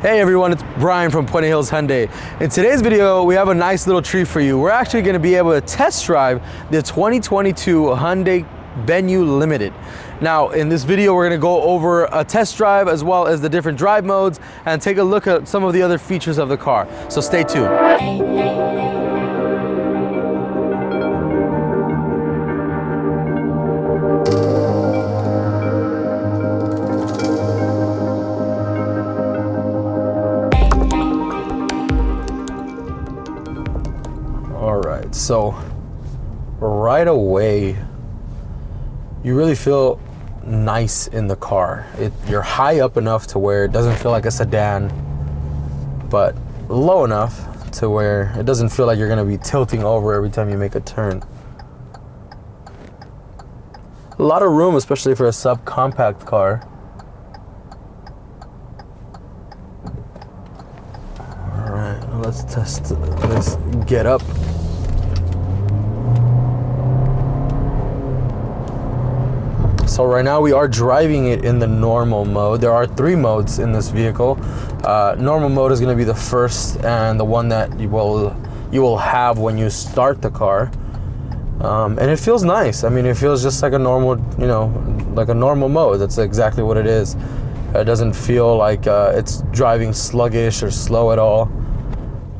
Hey everyone, it's Brian from Puente Hyundai. In today's video, we have a nice little treat for you. We're actually going to be able to test drive the 2022 Hyundai Venue Limited. Now, in this video, we're going to go over a test drive as well as the different drive modes and take a look at some of the other features of the car. So stay tuned. Alright, so right away you really feel nice in the car. You're high up enough to where it doesn't feel like a sedan, but low enough to where it doesn't feel like you're going to be tilting over every time you make a turn. A lot of room, especially for a subcompact car. Alright, let's test this get up. So right now we are driving it in the normal mode. There are 3 modes in this vehicle. Normal mode is going to be the first and the one that you will have when you start the car. And it feels nice. I mean, it feels just like a normal, like a normal mode. That's exactly what it is. It doesn't feel like it's driving sluggish or slow at all.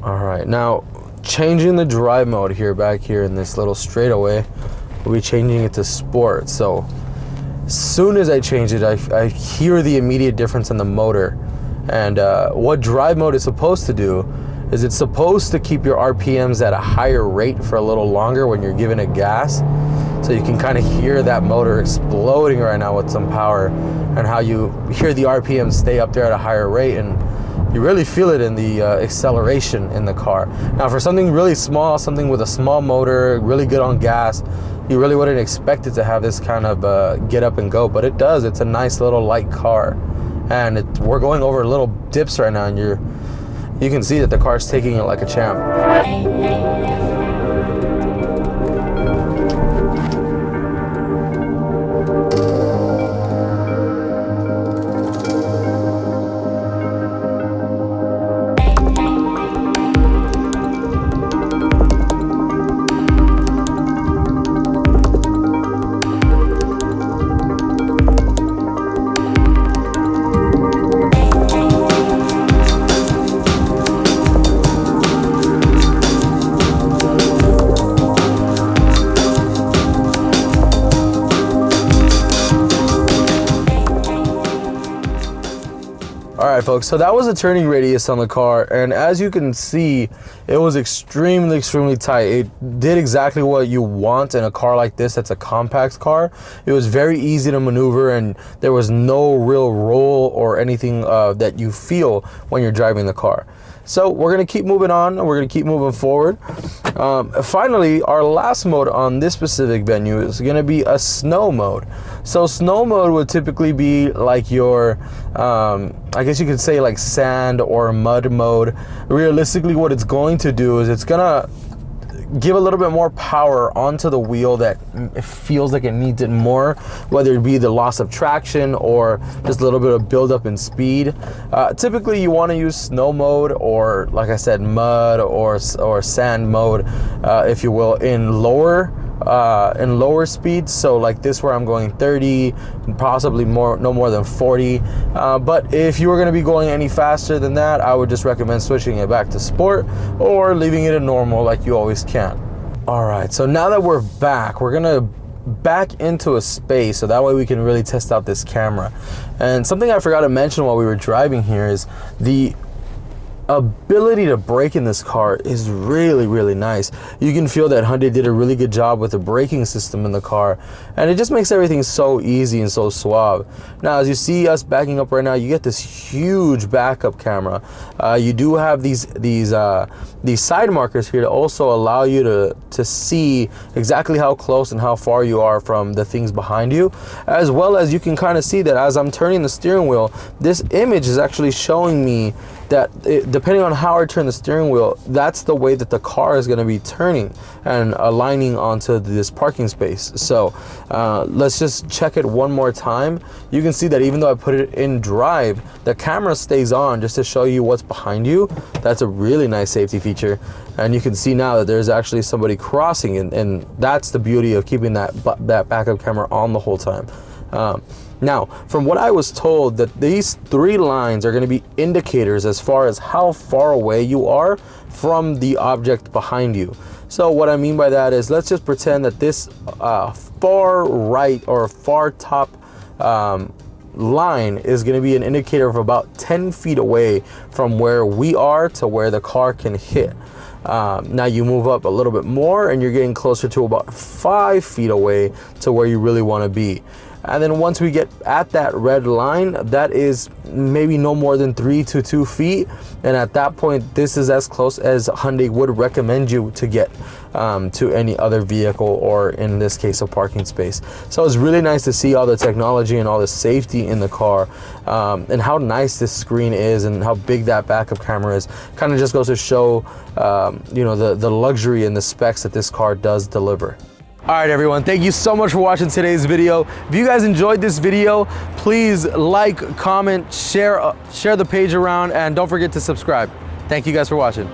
All right, now changing the drive mode back here in this little straightaway, we'll be changing it to sport. So as soon as I change it, I hear the immediate difference in the motor. And what drive mode is supposed to do is it's supposed to keep your RPMs at a higher rate for a little longer when you're giving it gas. So you can kind of hear that motor exploding right now with some power, and how you hear the RPMs stay up there at a higher rate, and you really feel it in the acceleration in the car. Now for something really small, something with a small motor, really good on gas, you really wouldn't expect it to have this kind of get up and go, but it does. It's a nice little light car, and we're going over little dips right now, and you can see that the car's taking it like a champ. Alright folks, so that was the turning radius on the car, and as you can see, it was extremely tight. It did exactly what you want in a car like this that's a compact car. It was very easy to maneuver, and there was no real roll or anything that you feel when you're driving the car. So we're going to keep moving on, and we're going to keep moving forward. Finally, our last mode on this specific Venue is going to be a snow mode. So snow mode would typically be like your, I guess you could say like sand or mud mode. Realistically, what it's going to do is it's going to give a little bit more power onto the wheel that it feels like it needs it more, whether it be the loss of traction or just a little bit of buildup in speed. Typically you want to use snow mode, or like I said, mud or sand mode, if you will, in lower speeds. So like this, where I'm going 30, possibly no more than 40. But if you were going to be going any faster than that, I would just recommend switching it back to sport or leaving it in normal like you always can. All right, so now that we're back, we're gonna back into a space so that way we can really test out this camera. And something I forgot to mention while we were driving here is the ability to brake in this car is really nice. You can feel that Hyundai did a really good job with the braking system in the car, and it just makes everything so easy and so suave. Now as you see us backing up right now, you get this huge backup camera. You do have these side markers here to also allow you to see exactly how close and how far you are from the things behind you, as well as you can kind of see that as I'm turning the steering wheel, this image is actually showing me that the depending on how I turn the steering wheel, that's the way that the car is going to be turning and aligning onto this parking space. So let's just check it one more time. You can see that even though I put it in drive, the camera stays on just to show you what's behind you. That's a really nice safety feature. And you can see now that there's actually somebody crossing, and that's the beauty of keeping that backup camera on the whole time. Now, from what I was told, that these 3 lines are going to be indicators as far as how far away you are from the object behind you. So what I mean by that is, let's just pretend that this far right or far top line is going to be an indicator of about 10 feet away from where we are to where the car can hit. Now you move up a little bit more and you're getting closer to about 5 feet away to where you really want to be. And then once we get at that red line, that is maybe no more than 3 to 2 feet. And at that point, this is as close as Hyundai would recommend you to get to any other vehicle, or in this case, a parking space. So it's really nice to see all the technology and all the safety in the car, and how nice this screen is and how big that backup camera is. Kind of just goes to show, you know, the luxury and the specs that this car does deliver. All right, everyone, thank you so much for watching today's video. If you guys enjoyed this video, please like, comment, share the page around, and don't forget to subscribe. Thank you guys for watching.